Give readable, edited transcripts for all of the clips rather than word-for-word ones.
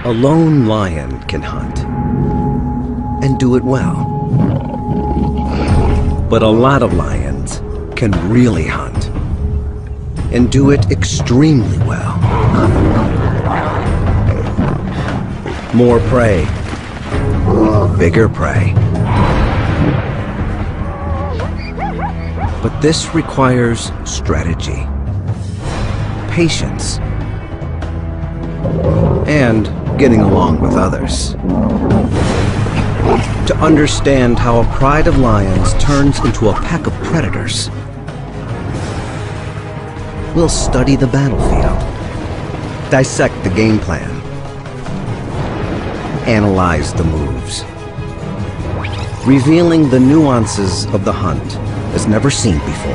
A lone lion can hunt and do it well. But a lot of lions can really hunt and do it extremely well. More prey, bigger prey. But this requires strategy, patience, and getting along with others. To understand how a pride of lions turns into a pack of predators, we'll study the battlefield, dissect the game plan, analyze the moves, revealing the nuances of the hunt as never seen before,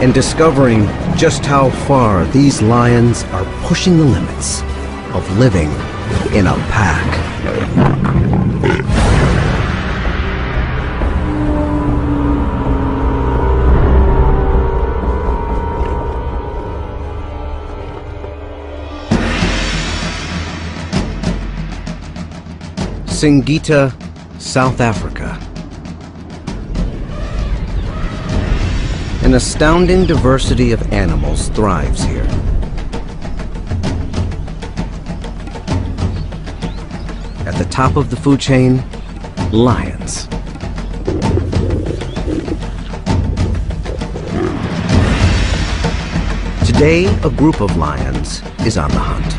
and discovering just how far these lions are pushing the limits of living in a pack. Singita, South Africa. An astounding diversity of animals thrives here. At the top of the food chain, lions. Today, a group of lions is on the hunt.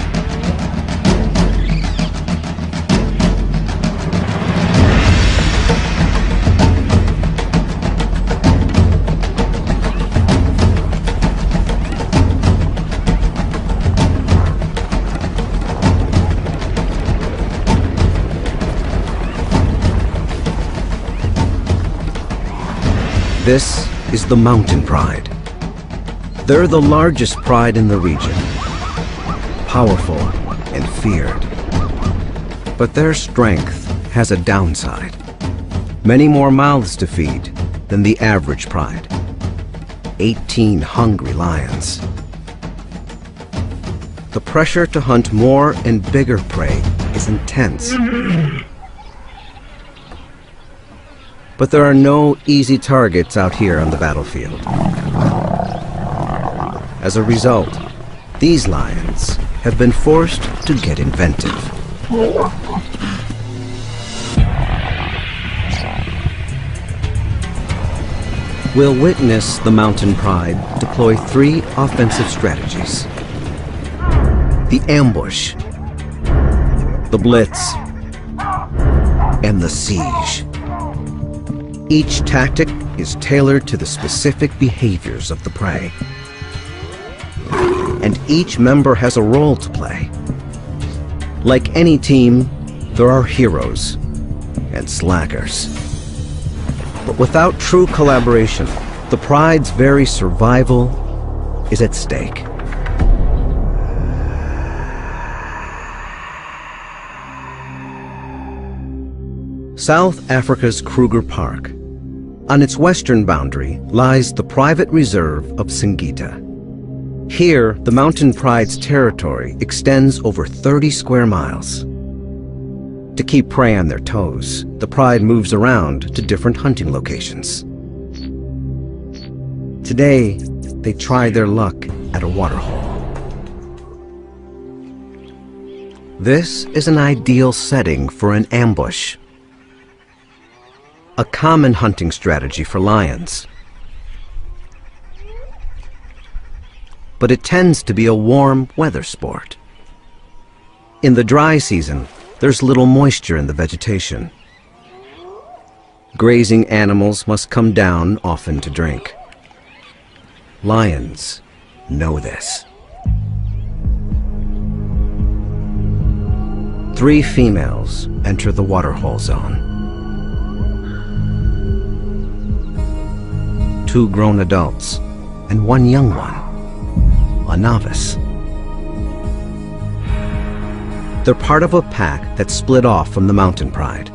This is the mountain pride. They're the largest pride in the region, powerful and feared. But their strength has a downside. Many more mouths to feed than the average pride. 18 hungry lions. The pressure to hunt more and bigger prey is intense. But there are no easy targets out here on the battlefield. As a result, these lions have been forced to get inventive. We'll witness the mountain pride deploy 3 offensive strategies: the ambush, the blitz, and the siege. Each tactic is tailored to the specific behaviors of the prey. And each member has a role to play. Like any team, there are heroes and slackers. But without true collaboration, the pride's very survival is at stake. South Africa's Kruger Park. On its western boundary lies the private reserve of Singita. Here, the mountain pride's territory extends over 30 square miles. To keep prey on their toes, the pride moves around to different hunting locations. Today, they try their luck at a waterhole. This is an ideal setting for an ambush. A common hunting strategy for lions. But it tends to be a warm weather sport. In the dry season, there's little moisture in the vegetation. Grazing animals must come down often to drink. Lions know this. 3 females enter the waterhole zone. 2 grown adults and 1 young one, a novice. They're part of a pack that split off from the mountain pride.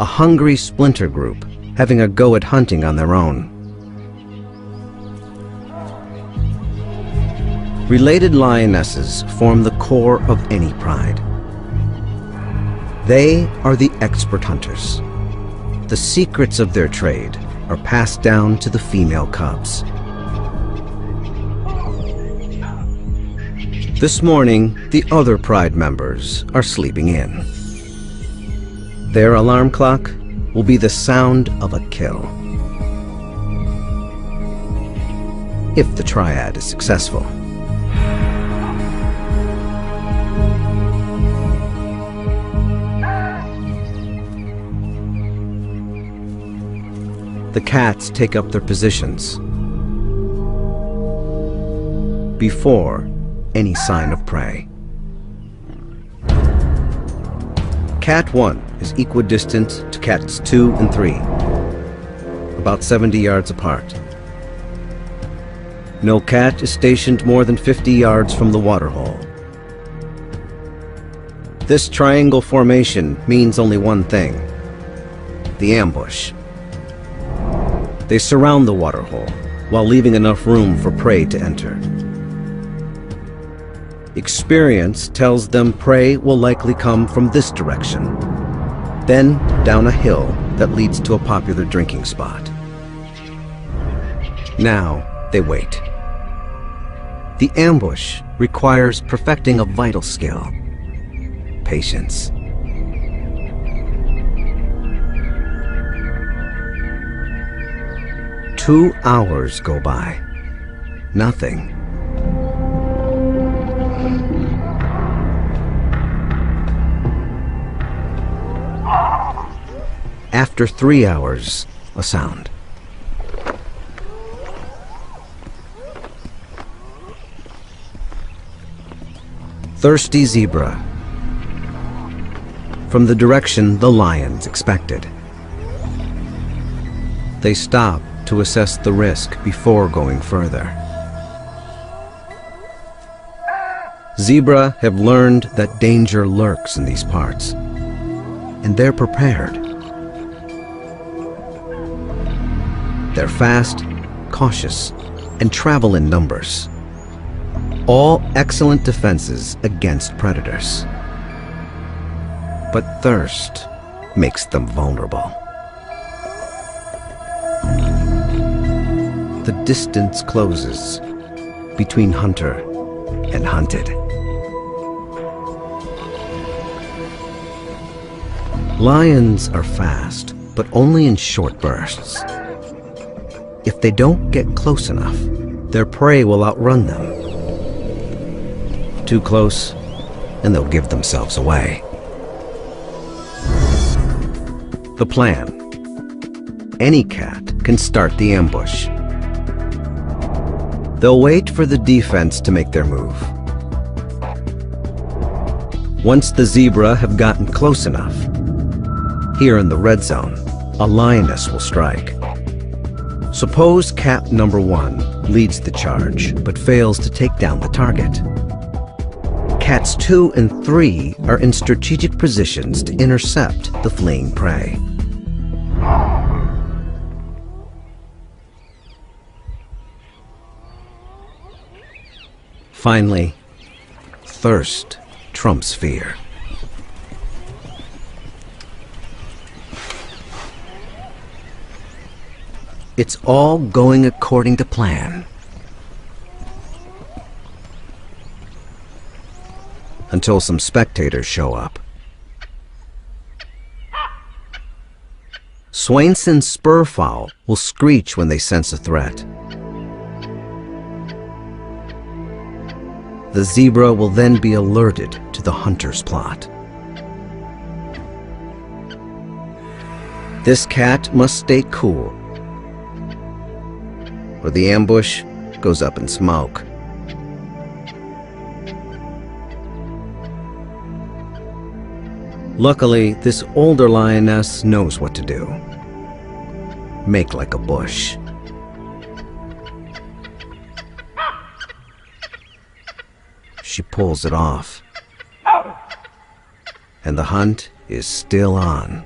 A hungry splinter group having a go at hunting on their own. Related lionesses form the core of any pride. They are the expert hunters. The secrets of their trade are passed down to the female cubs. This morning, the other pride members are sleeping in. Their alarm clock will be the sound of a kill. If the triad is successful. The cats take up their positions before any sign of prey. Cat 1 is equidistant to cats 2 and 3, about 70 yards apart. No cat is stationed more than 50 yards from the waterhole. This triangle formation means only one thing: the ambush. They surround the waterhole while leaving enough room for prey to enter. Experience tells them prey will likely come from this direction, then down a hill that leads to a popular drinking spot. Now they wait. The ambush requires perfecting a vital skill: patience. Two hours go by. Nothing. After 3 hours, a sound. Thirsty zebra. From the direction the lions expected. They stop to assess the risk before going further. Zebra have learned that danger lurks in these parts, and they're prepared. They're fast, cautious, and travel in numbers. All excellent defenses against predators. But thirst makes them vulnerable. The distance closes between hunter and hunted. Lions are fast, but only in short bursts. If they don't get close enough, their prey will outrun them. Too close, and they'll give themselves away. The plan: any cat can start the ambush. They'll wait for the defense to make their move. Once the zebra have gotten close enough, here in the red zone, a lioness will strike. Suppose cat number 1 leads the charge, but fails to take down the target. Cats 2 and 3 are in strategic positions to intercept the fleeing prey. Finally, thirst trumps fear. It's all going according to plan. Until some spectators show up. Swainson's spurfowl will screech when they sense a threat. The zebra will then be alerted to the hunter's plot. This cat must stay cool, or the ambush goes up in smoke. Luckily, this older lioness knows what to do. Make like a bush. She pulls it off. And the hunt is still on.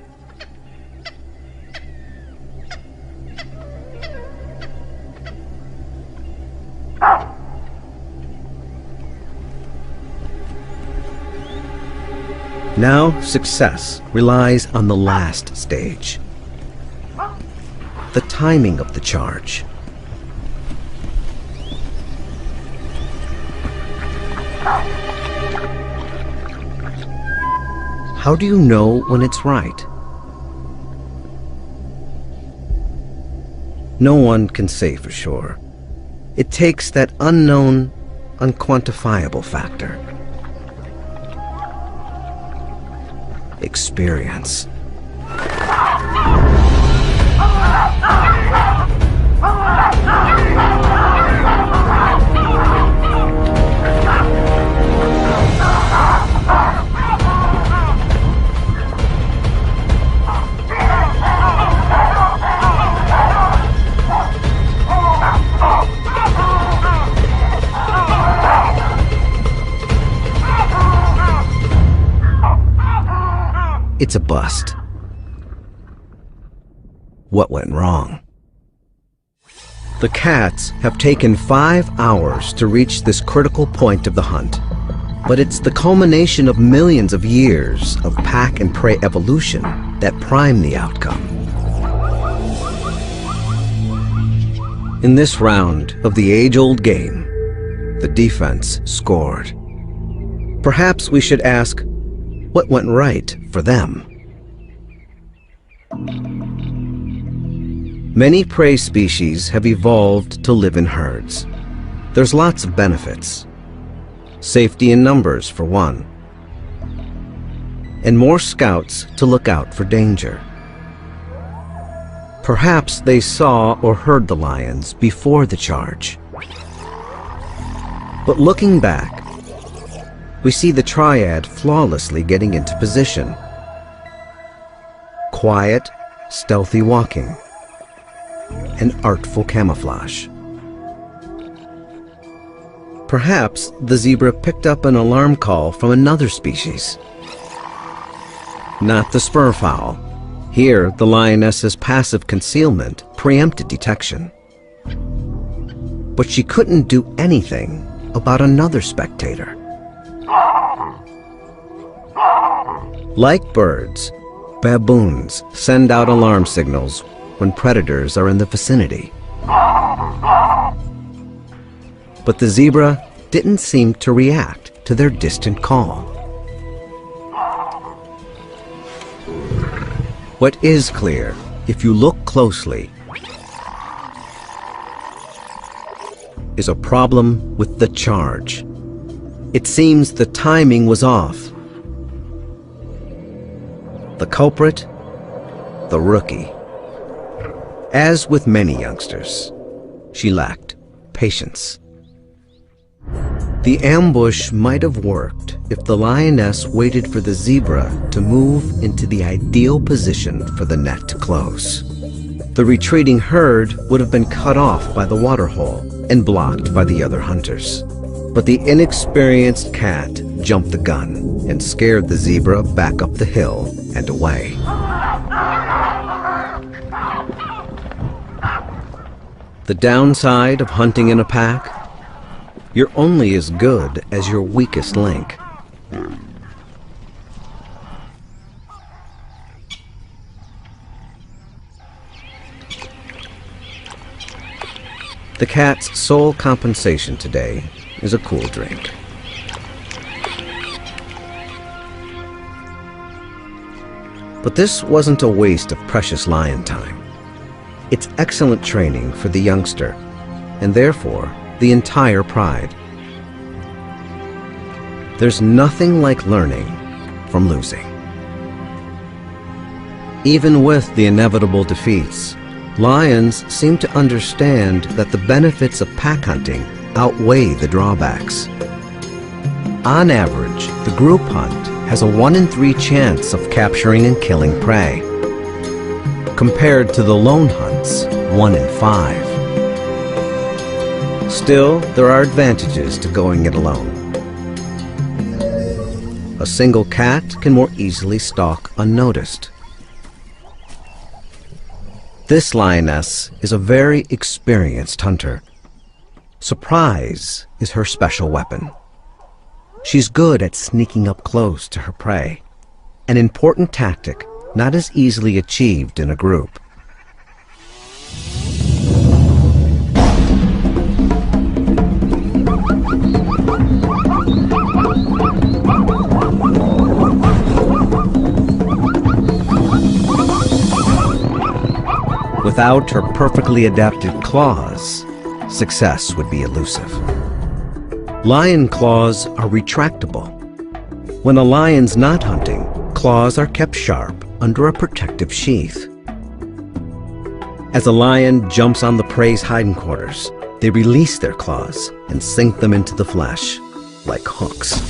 Now, success relies on the last stage. The timing of the charge. How do you know when it's right? No one can say for sure. It takes that unknown, unquantifiable factor. Experience. It's a bust. What went wrong? The cats have taken 5 hours to reach this critical point of the hunt, but it's the culmination of millions of years of pack and prey evolution that prime the outcome. In this round of the age-old game, the defense scored. Perhaps we should ask, what went right for them? Many prey species have evolved to live in herds. There's lots of benefits. Safety in numbers, for one. And more scouts to look out for danger. Perhaps they saw or heard the lions before the charge. But looking back, we see the triad flawlessly getting into position. Quiet, stealthy walking, and artful camouflage. Perhaps the zebra picked up an alarm call from another species. Not the spurfowl. Here, the lioness's passive concealment preempted detection. But she couldn't do anything about another spectator. Like birds, baboons send out alarm signals when predators are in the vicinity. But the zebra didn't seem to react to their distant call. What is clear, if you look closely, is a problem with the charge. It seems the timing was off. The culprit, the rookie. As with many youngsters, she lacked patience. The ambush might have worked if the lioness waited for the zebra to move into the ideal position for the net to close. The retreating herd would have been cut off by the waterhole and blocked by the other hunters. But the inexperienced cat jumped the gun and scared the zebra back up the hill and away. The downside of hunting in a pack? You're only as good as your weakest link. The cat's sole compensation today is a cool drink. But this wasn't a waste of precious lion time. It's excellent training for the youngster, and therefore the entire pride. There's nothing like learning from losing. Even with the inevitable defeats, lions seem to understand that the benefits of pack hunting outweigh the drawbacks. On average, the group hunt has a 1 in 3 chance of capturing and killing prey, compared to the lone hunt's 1 in 5. Still, there are advantages to going it alone. A single cat can more easily stalk unnoticed. This lioness is a very experienced hunter. Surprise is her special weapon. She's good at sneaking up close to her prey, an important tactic not as easily achieved in a group. Without her perfectly adapted claws, success would be elusive. Lion claws are retractable. When a lion's not hunting, claws are kept sharp under a protective sheath. As a lion jumps on the prey's hiding-quarters, they release their claws and sink them into the flesh, like hooks.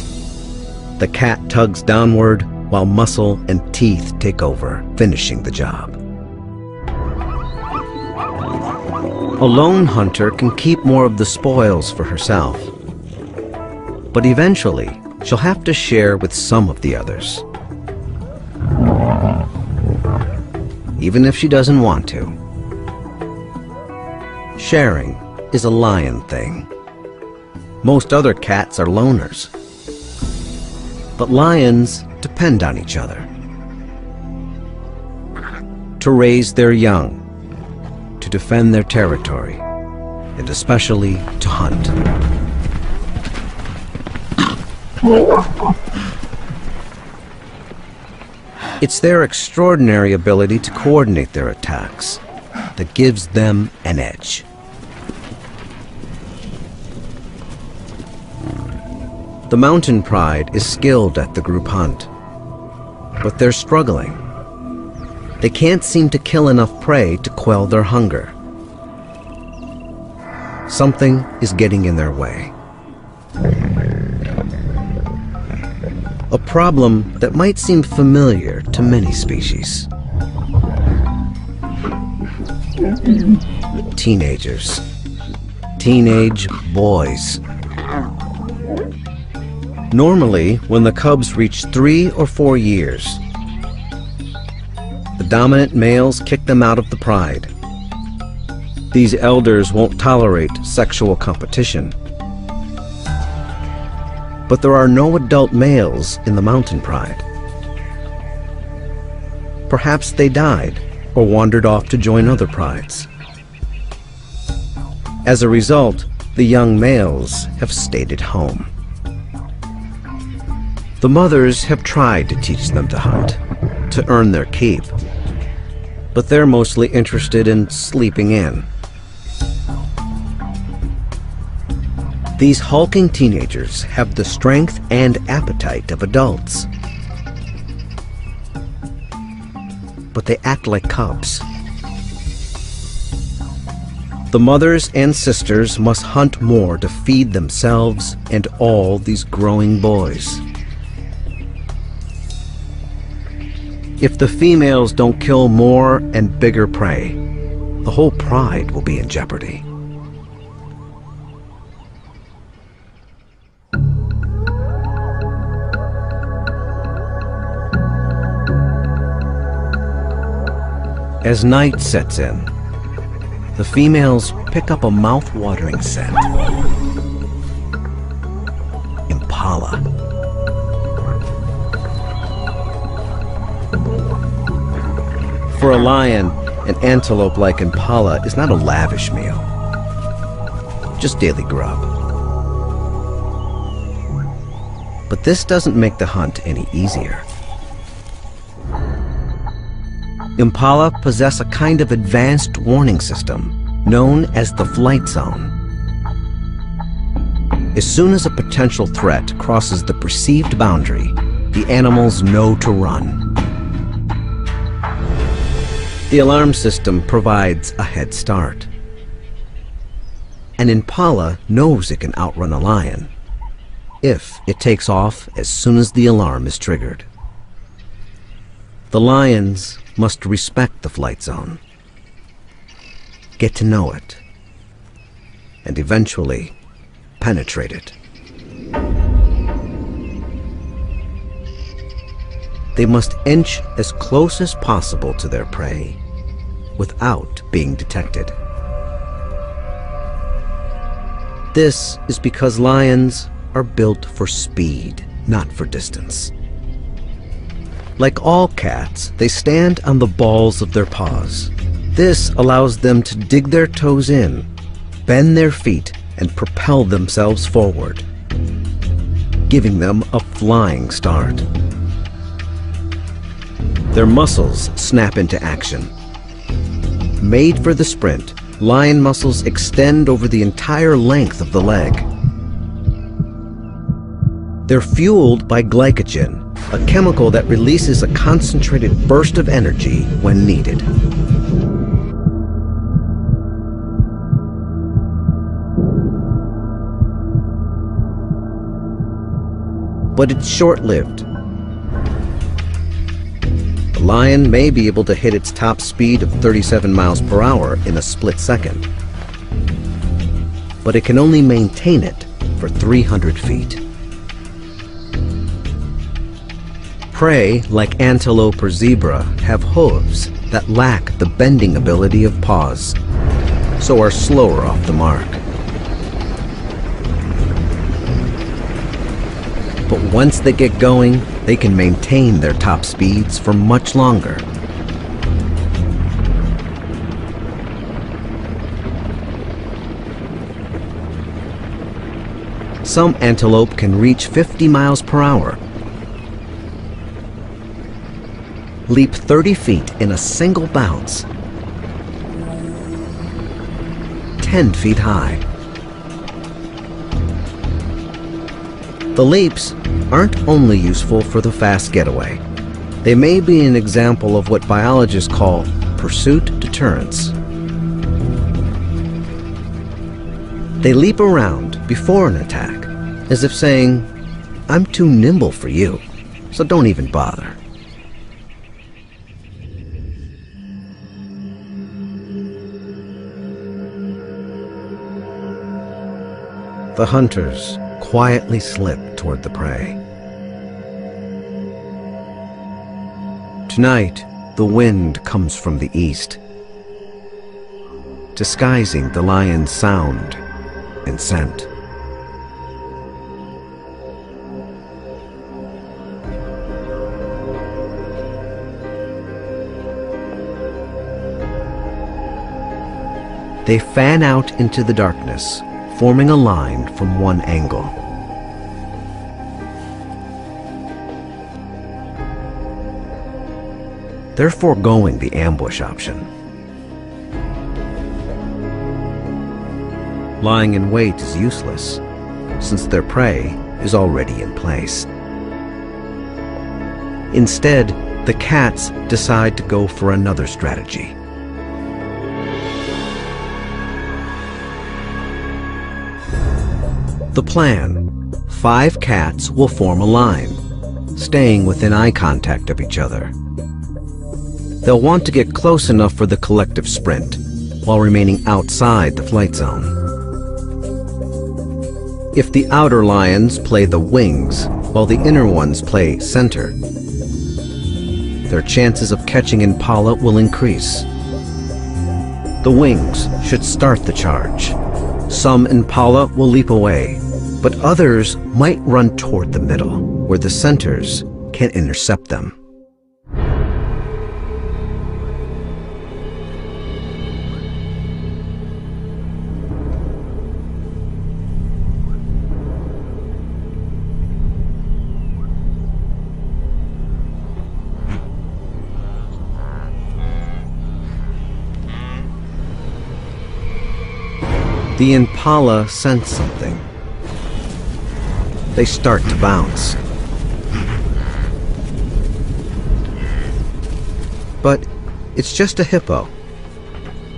The cat tugs downward while muscle and teeth take over, finishing the job. A lone hunter can keep more of the spoils for herself, but eventually she'll have to share with some of the others, even if she doesn't want to. Sharing is a lion thing. Most other cats are loners, but lions depend on each other to raise their young, to defend their territory, and especially to hunt. It's their extraordinary ability to coordinate their attacks that gives them an edge. The mountain pride is skilled at the group hunt, but they're struggling. They can't seem to kill enough prey to quell their hunger. Something is getting in their way. A problem that might seem familiar to many species. Teenagers. Teenage boys. Normally, when the cubs reach 3 or 4 years, the dominant males kick them out of the pride. These elders won't tolerate sexual competition. But there are no adult males in the mountain pride. Perhaps they died or wandered off to join other prides. As a result, the young males have stayed at home. The mothers have tried to teach them to hunt, to earn their keep, but they're mostly interested in sleeping in. These hulking teenagers have the strength and appetite of adults, but they act like cubs. The mothers and sisters must hunt more to feed themselves and all these growing boys. If the females don't kill more and bigger prey, the whole pride will be in jeopardy. As night sets in, the females pick up a mouth-watering scent. Impala. For a lion, an antelope like impala is not a lavish meal, just daily grub. But this doesn't make the hunt any easier. Impala possess a kind of advanced warning system known as the flight zone. As soon as a potential threat crosses the perceived boundary, the animals know to run. The alarm system provides a head start. An impala knows it can outrun a lion if it takes off as soon as the alarm is triggered. The lions must respect the flight zone, get to know it, and eventually penetrate it. They must inch as close as possible to their prey without being detected. This is because lions are built for speed, not for distance. Like all cats, they stand on the balls of their paws. This allows them to dig their toes in, bend their feet, and propel themselves forward, giving them a flying start. Their muscles snap into action. Made for the sprint, lion muscles extend over the entire length of the leg. They're fueled by glycogen, a chemical that releases a concentrated burst of energy when needed. But it's short-lived. The lion may be able to hit its top speed of 37 miles per hour in a split second, but it can only maintain it for 300 feet. Prey, like antelope or zebra, have hooves that lack the bending ability of paws, so are slower off the mark. But once they get going, they can maintain their top speeds for much longer. Some antelope can reach 50 miles per hour, leap 30 feet in a single bounce, 10 feet high. The leaps aren't only useful for the fast getaway. They may be an example of what biologists call pursuit deterrence. They leap around before an attack, as if saying, "I'm too nimble for you, so don't even bother." The hunters quietly slip toward the prey. Tonight, the wind comes from the east, disguising the lion's sound and scent. They fan out into the darkness, forming a line from one angle. They're foregoing the ambush option. Lying in wait is useless, since their prey is already in place. Instead, the cats decide to go for another strategy. The plan: 5 cats will form a line, staying within eye contact of each other. They'll want to get close enough for the collective sprint, while remaining outside the flight zone. If the outer lions play the wings, while the inner ones play center, their chances of catching impala will increase. The wings should start the charge. Some impala will leap away, but others might run toward the middle, where the centers can intercept them. The impala sense something. They start to bounce. But it's just a hippo,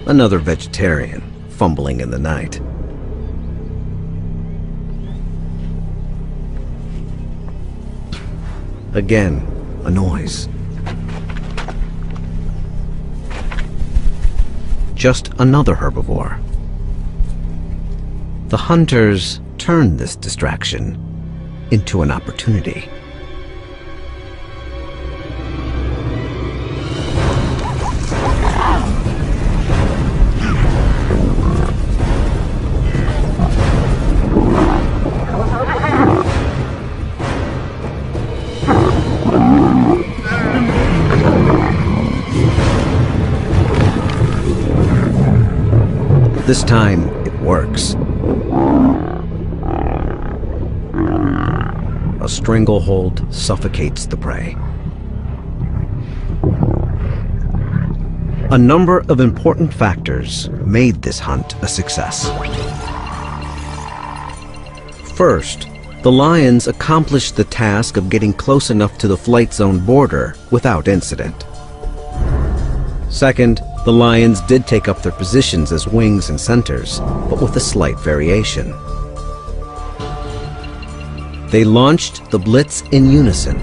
another vegetarian fumbling in the night. Again, a noise. Just another herbivore. The hunters turn this distraction into an opportunity. This time, it works. A stranglehold suffocates the prey. A number of important factors made this hunt a success. First, the lions accomplished the task of getting close enough to the flight zone border without incident. Second, the lions did take up their positions as wings and centers, but with a slight variation. They launched the blitz in unison,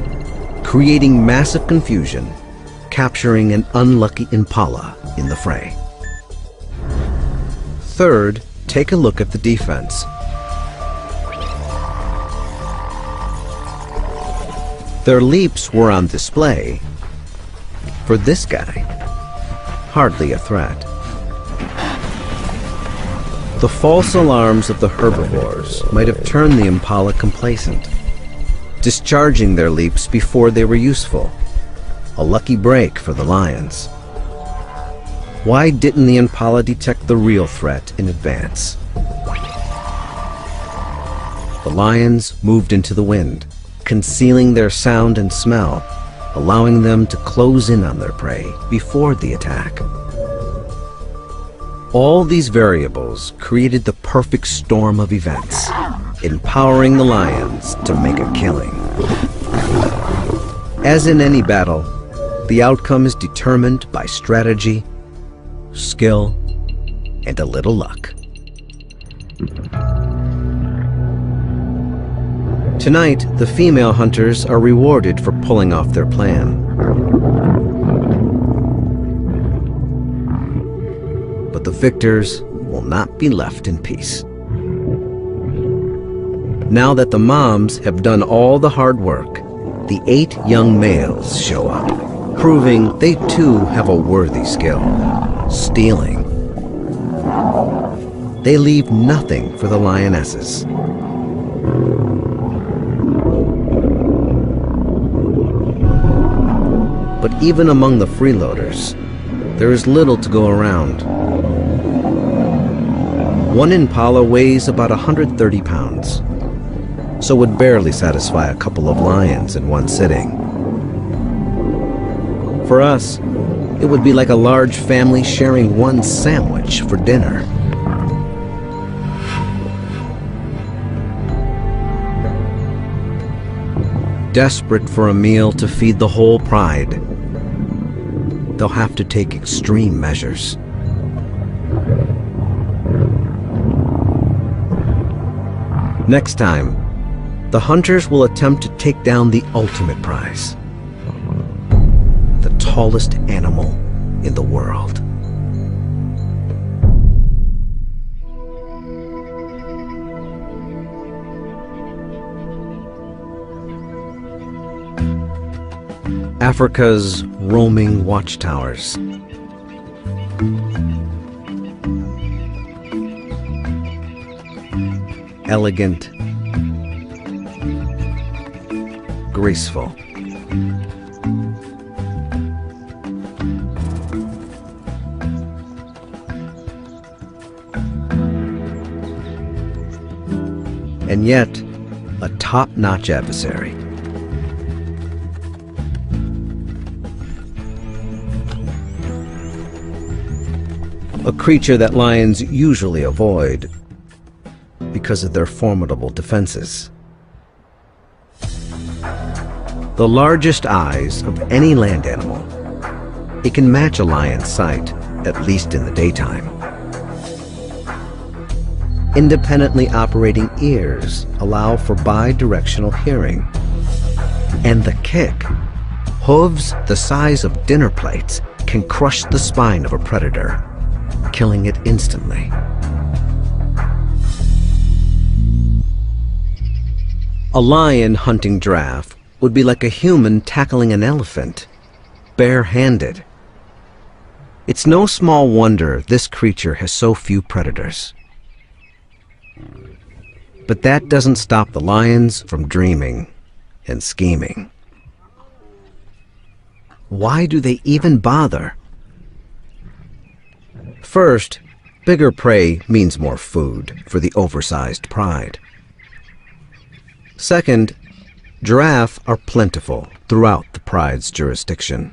creating massive confusion, capturing an unlucky impala in the fray. Third, take a look at the defense. Their leaps were on display. For this guy, hardly a threat. The false alarms of the herbivores might have turned the impala complacent, discharging their leaps before they were useful. A lucky break for the lions. Why didn't the impala detect the real threat in advance? The lions moved into the wind, concealing their sound and smell, allowing them to close in on their prey before the attack. All these variables created the perfect storm of events, empowering the lions to make a killing. As in any battle, the outcome is determined by strategy, skill, and a little luck. Tonight, the female hunters are rewarded for pulling off their plan. But the victors will not be left in peace. Now that the moms have done all the hard work, the 8 young males show up, proving they too have a worthy skill: stealing. They leave nothing for the lionesses. But even among the freeloaders, there is little to go around. One impala weighs about 130 pounds, so would barely satisfy a couple of lions in one sitting. For us, it would be like a large family sharing one sandwich for dinner. Desperate for a meal to feed the whole pride, they'll have to take extreme measures. Next time, the hunters will attempt to take down the ultimate prize: the tallest animal in the world. Africa's roaming watchtowers. Elegant, graceful. And yet, a top-notch adversary. A creature that lions usually avoid because of their formidable defenses. The largest eyes of any land animal, it can match a lion's sight, at least in the daytime. Independently operating ears allow for bi-directional hearing. And the kick, hooves the size of dinner plates, can crush the spine of a predator, killing it instantly. A lion hunting giraffe would be like a human tackling an elephant, bare-handed. It's no small wonder this creature has so few predators. But that doesn't stop the lions from dreaming and scheming. Why do they even bother? First, Bigger prey means more food for the oversized pride. Second, giraffe are plentiful throughout the pride's jurisdiction.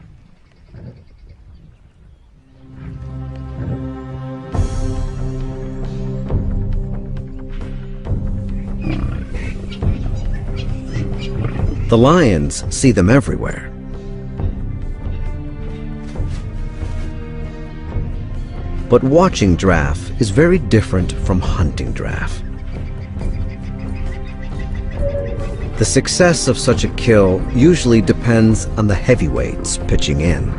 The lions see them everywhere. But watching giraffe is very different from hunting giraffe. The success of such a kill usually depends on the heavyweights pitching in.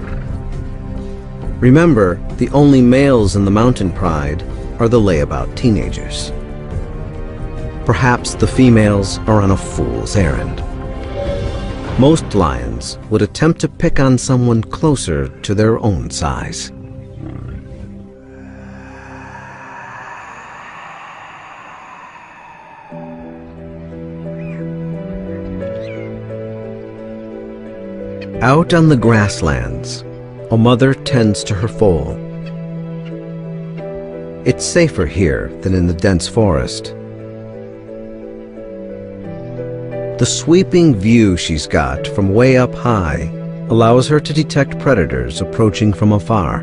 Remember, the only males in the mountain pride are the layabout teenagers. Perhaps the females are on a fool's errand. Most lions would attempt to pick on someone closer to their own size. Out on the grasslands, a mother tends to her foal. It's safer here than in the dense forest. The sweeping view she's got from way up high allows her to detect predators approaching from afar.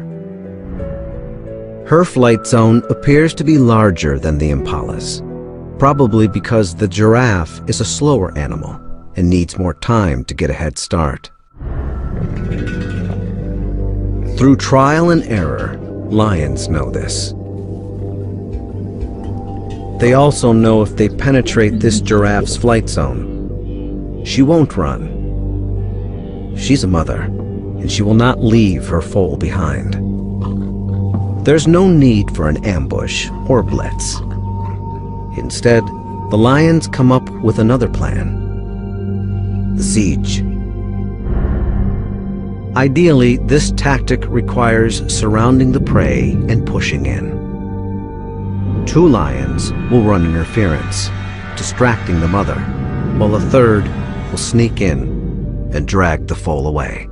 Her flight zone appears to be larger than the impala's, probably because the giraffe is a slower animal and needs more time to get a head start. Through trial and error, lions know this. They also know if they penetrate this giraffe's flight zone, she won't run. She's a mother, and she will not leave her foal behind. There's no need for an ambush or blitz. Instead, the lions come up with another plan: the siege. Ideally, this tactic requires surrounding the prey and pushing in. Two lions will run interference, distracting the mother, while a third will sneak in and drag the foal away.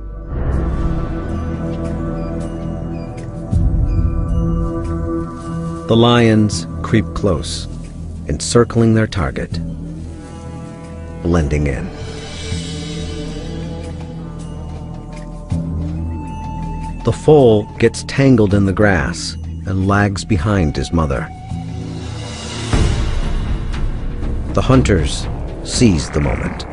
The lions creep close, encircling their target, blending in. The foal gets tangled in the grass and lags behind his mother. The hunters seize the moment.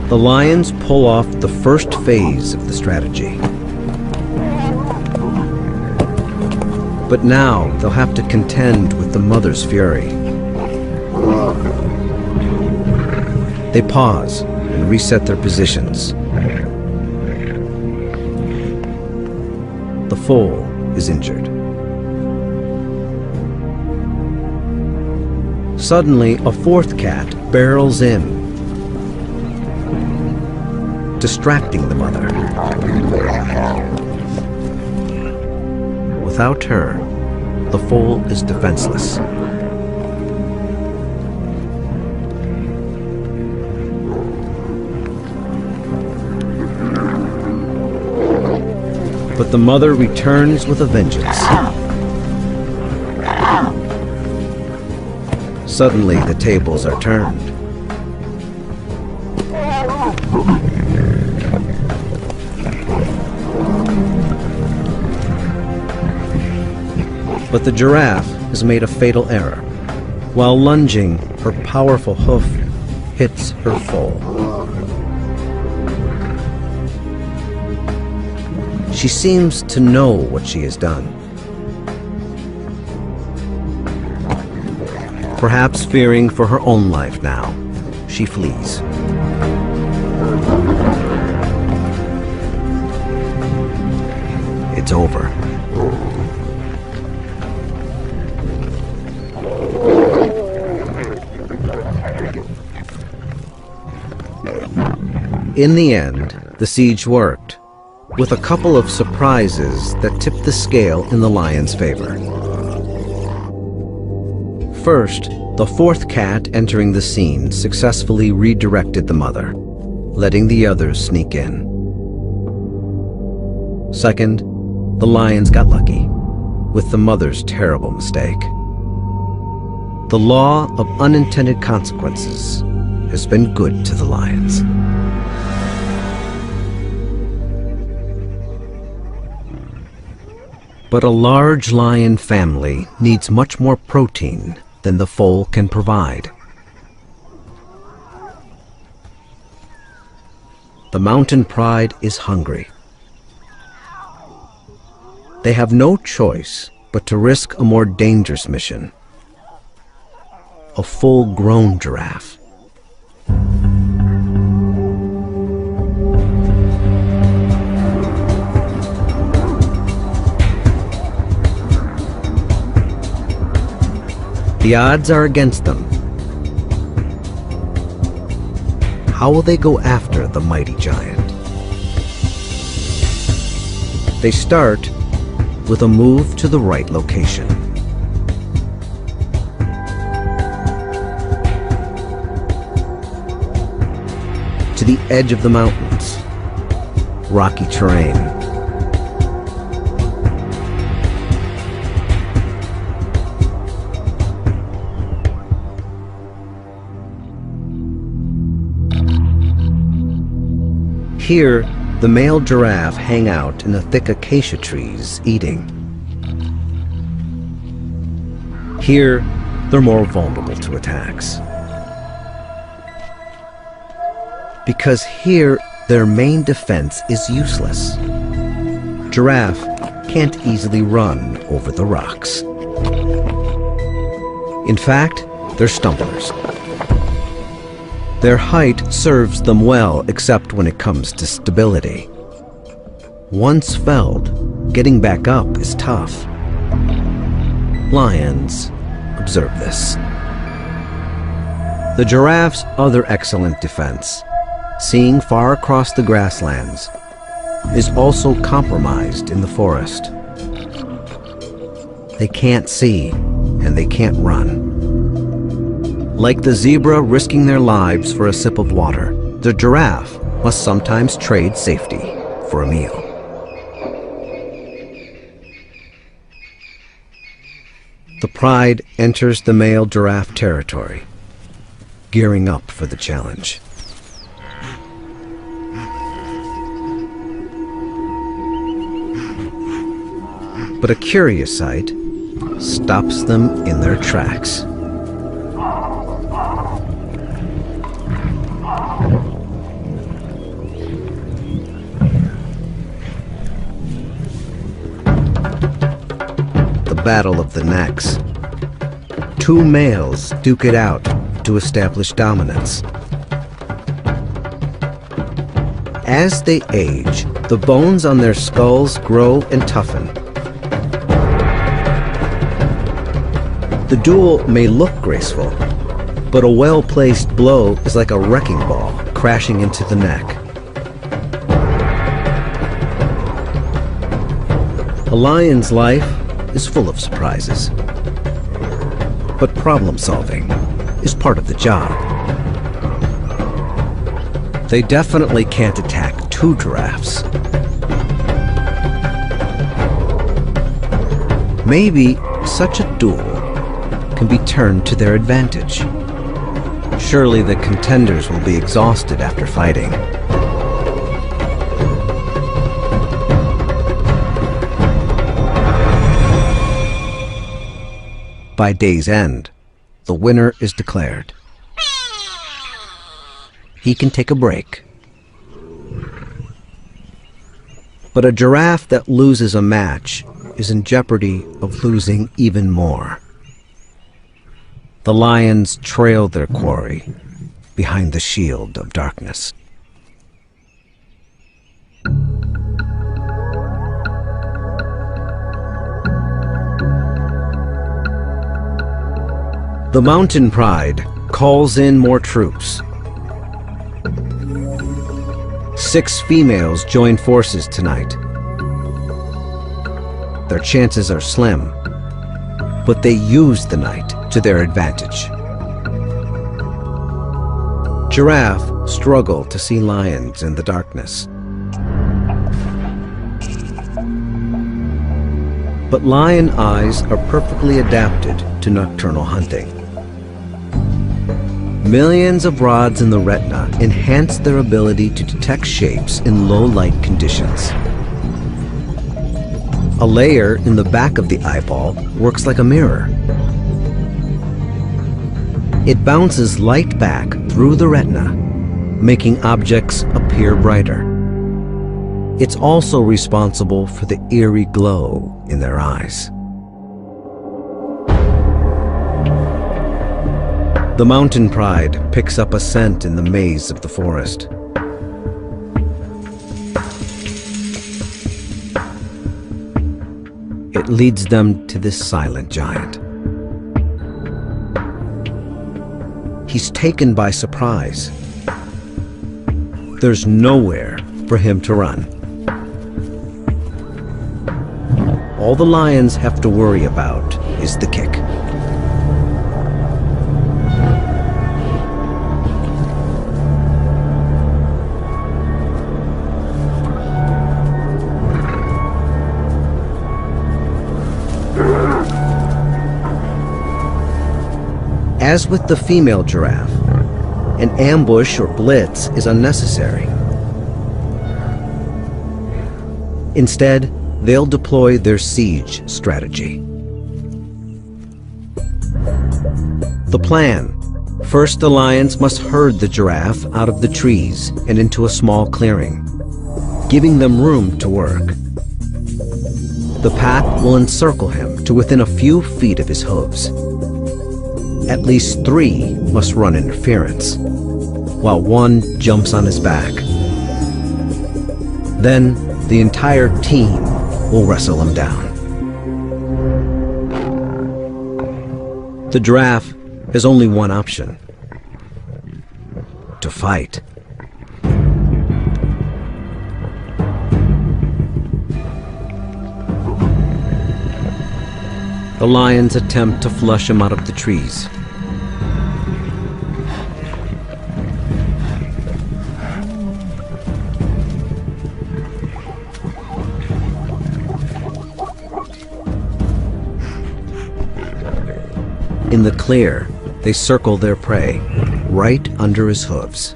The lions pull off the first phase of the strategy. But now they'll have to contend with the mother's fury. They pause and reset their positions. The foal is injured. Suddenly, a fourth cat barrels in, distracting the mother. Without her, the foal is defenseless. But the mother returns with a vengeance. Suddenly, the tables are turned. But the giraffe has made a fatal error. While lunging, her powerful hoof hits her foal. She seems to know what she has done. Perhaps fearing for her own life now, she flees. It's over. In the end, the siege worked. with a couple of surprises that tip the scale in the lion's favor. First, the fourth cat entering the scene successfully redirected the mother, letting the others sneak in. Second, the lions got lucky with the mother's terrible mistake. The law of unintended consequences has been good to the lions. But a large lion family needs much more protein than the foal can provide. The mountain pride is hungry. They have no choice but to risk a more dangerous mission: a full-grown giraffe. The odds are against them. How will they go after the mighty giant? They start with a move to the right location. To the edge of the mountains, rocky terrain. Here, the male giraffe hang out in the thick acacia trees eating. Here, they're more vulnerable to attacks. Because here, their main defense is useless. Giraffe can't easily run over the rocks. In fact, they're stumblers. Their height serves them well, except when it comes to stability. Once felled, getting back up is tough. Lions observe this. The giraffe's other excellent defense, seeing far across the grasslands, is also compromised in the forest. They can't see, and they can't run. Like the zebra risking their lives for a sip of water, the giraffe must sometimes trade safety for a meal. The pride enters the male giraffe territory, gearing up for the challenge. But a curious sight stops them in their tracks. Battle of the necks. Two males duke it out to establish dominance. As they age, the bones on their skulls grow and toughen. The duel may look graceful, but a well-placed blow is like a wrecking ball crashing into the neck. A lion's life is full of surprises. But problem solving is part of the job. They definitely can't attack two giraffes. Maybe such a duel can be turned to their advantage. Surely the contenders will be exhausted after fighting. By day's end, the winner is declared. He can take a break. But a giraffe that loses a match is in jeopardy of losing even more. The lions trail their quarry behind the shield of darkness. The mountain pride calls in more troops. 6 females join forces tonight. Their chances are slim, but they use the night to their advantage. Giraffe struggle to see lions in the darkness. But lion eyes are perfectly adapted to nocturnal hunting. Millions of rods in the retina enhance their ability to detect shapes in low light conditions. A layer in the back of the eyeball works like a mirror. It bounces light back through the retina, making objects appear brighter. It's also responsible for the eerie glow in their eyes. The mountain pride picks up a scent in the maze of the forest. It leads them to this silent giant. He's taken by surprise. There's nowhere for him to run. All the lions have to worry about is the kick. As with the female giraffe, an ambush or blitz is unnecessary. Instead, they'll deploy their siege strategy. The plan: first, the lions must herd the giraffe out of the trees and into a small clearing, giving them room to work. The pack will encircle him to within a few feet of his hooves. At least 3 must run interference, while 1 jumps on his back. Then the entire team will wrestle him down. The giraffe has only one option: to fight. The lions attempt to flush him out of the trees. In the clear, they circle their prey right under his hooves.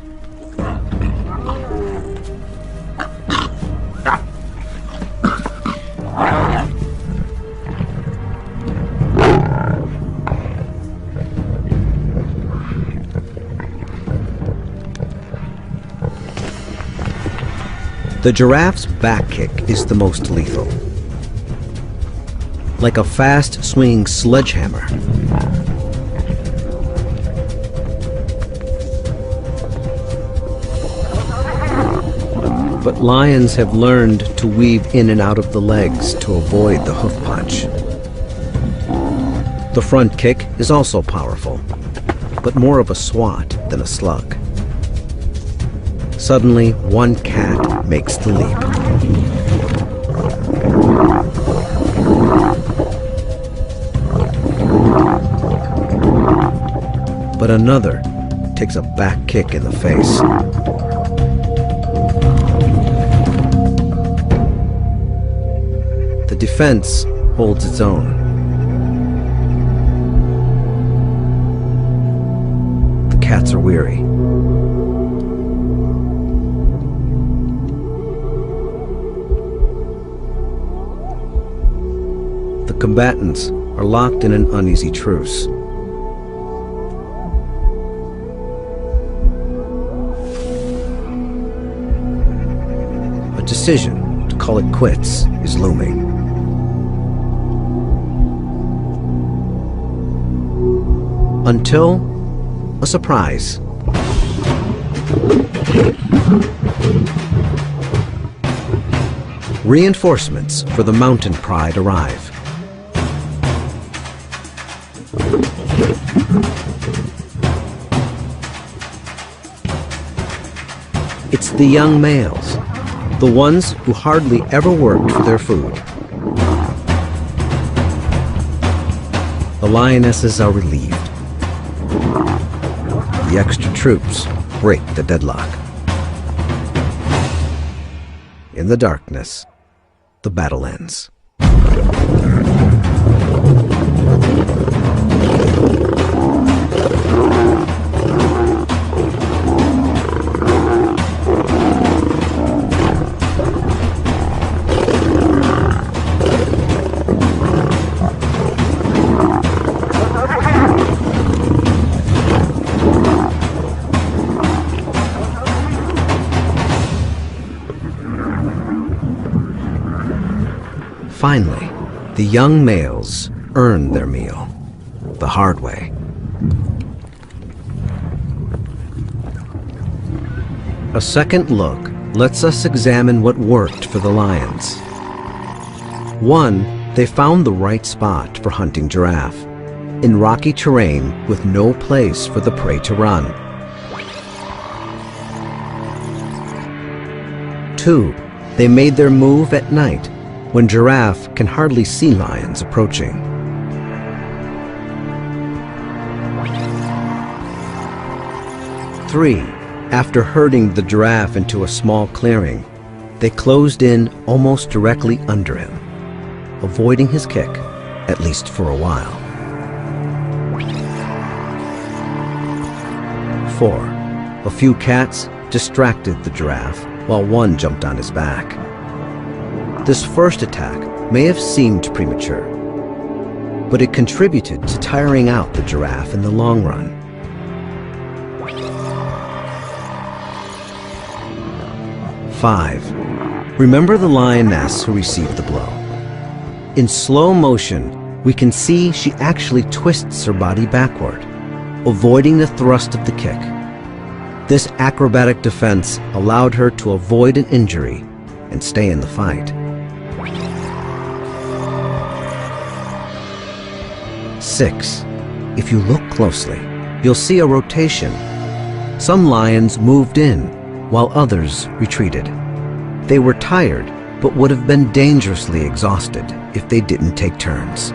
The giraffe's back kick is the most lethal. Like a fast swinging sledgehammer, but lions have learned to weave in and out of the legs to avoid the hoof punch. The front kick is also powerful, but more of a swat than a slug. Suddenly, one cat makes the leap. But another takes a back kick in the face. The defense holds its own. The cats are weary. The combatants are locked in an uneasy truce. A decision to call it quits is looming. Until a surprise. Reinforcements for the mountain pride arrive. It's the young males, the ones who hardly ever worked for their food. The lionesses are relieved. The extra troops break the deadlock. In the darkness, the battle ends. Finally, the young males earn their meal, the hard way. A second look lets us examine what worked for the lions. 1, they found the right spot for hunting giraffe, in rocky terrain with no place for the prey to run. 2, they made their move at night, when giraffe can hardly see lions approaching. 3, after herding the giraffe into a small clearing, they closed in almost directly under him, avoiding his kick, at least for a while. 4, a few cats distracted the giraffe while one jumped on his back. This first attack may have seemed premature, but it contributed to tiring out the giraffe in the long run. 5, remember the lioness who received the blow. In slow motion, we can see she actually twists her body backward, avoiding the thrust of the kick. This acrobatic defense allowed her to avoid an injury and stay in the fight. 6, if you look closely, you'll see a rotation. Some lions moved in, while others retreated. They were tired, but would have been dangerously exhausted if they didn't take turns.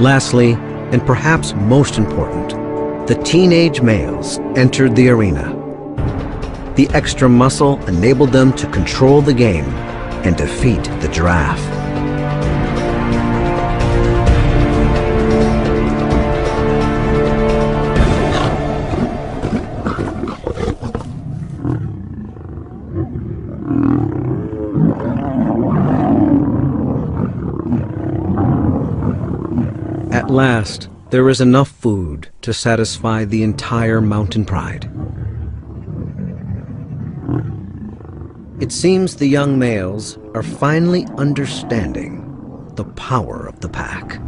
Lastly, and perhaps most important, the teenage males entered the arena. The extra muscle enabled them to control the game and defeat the giraffe. At last, there is enough food to satisfy the entire mountain pride. It seems the young males are finally understanding the power of the pack.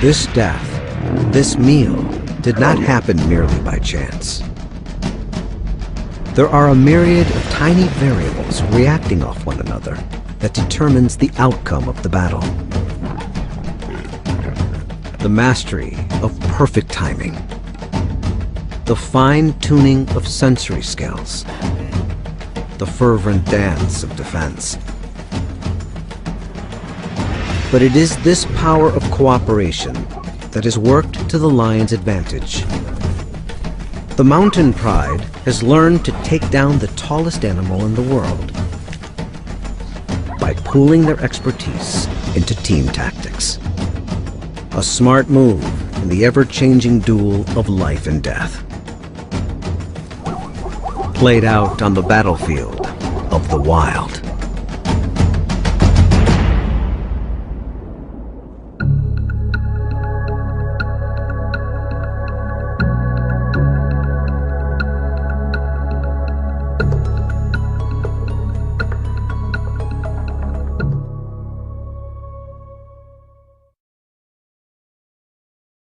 This death, this meal, did not happen merely by chance. There are a myriad of tiny variables reacting off one another that determines the outcome of the battle. The mastery of perfect timing, the fine-tuning of sensory skills, the fervent dance of defense. But it is this power of cooperation that has worked to the lion's advantage. The mountain pride has learned to take down the tallest animal in the world by pooling their expertise into team tactics. A smart move in the ever-changing duel of life and death, played out on the battlefield of the wild.